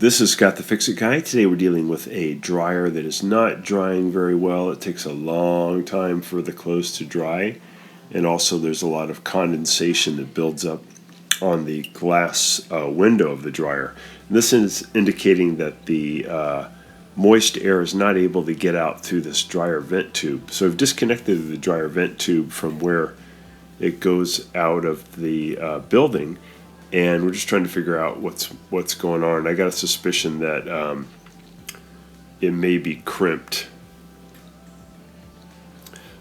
This is Scott the Fix-It Guy. Today we're dealing with a dryer that is not drying very well. It takes a long time for the clothes to dry, and also there's a lot of condensation that builds up on the glass window of the dryer. And this is indicating that the moist air is not able to get out through this dryer vent tube. So I've disconnected the dryer vent tube from where it goes out of the building, and we're just trying to figure out what's going on. I got a suspicion that it may be crimped.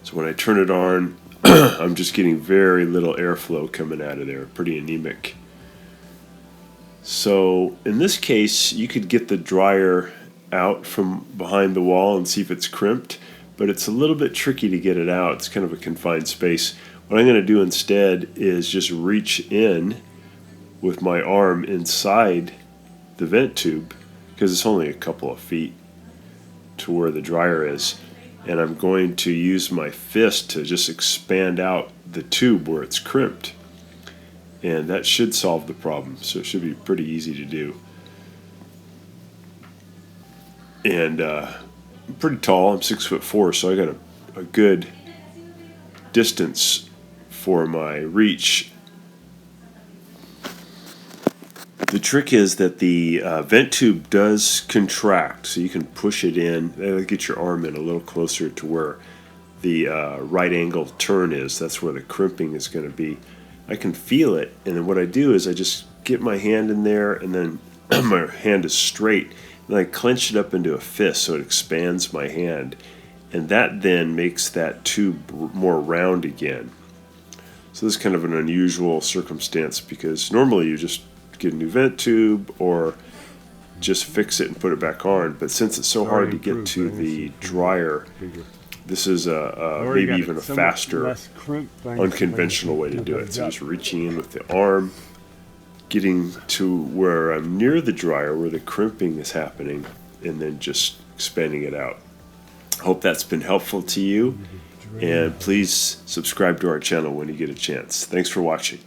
So when I turn it on, I'm just getting very little airflow coming out of there, pretty anemic. So in this case, you could get the dryer out from behind the wall and see if it's crimped, but it's a little bit tricky to get it out. It's kind of a confined space. What I'm going to do instead is just reach in with my arm inside the vent tube, because it's only a couple of feet to where the dryer is, and I'm going to use my fist to just expand out the tube where it's crimped, and that should solve the problem. So it should be pretty easy to do. And I'm pretty tall. I'm 6'4", so I got a good distance for my reach. The trick is that the vent tube does contract, so you can push it in. Get your arm in a little closer to where the right angle turn is. That's where the crimping is going to be. I can feel it, and then what I do is I just get my hand in there, and then my hand is straight, and I clench it up into a fist so it expands my hand, and that then makes that tube more round again. So this is kind of an unusual circumstance, because normally you just get a new vent tube or just fix it and put it back on, but since it's so hard to get to the dryer, this is maybe even a faster, unconventional way to do it. So just reaching in with the arm, getting to where I'm near the dryer where the crimping is happening, and then just expanding it out. Hope that's been helpful to you, and please subscribe to our channel when you get a chance. Thanks for watching.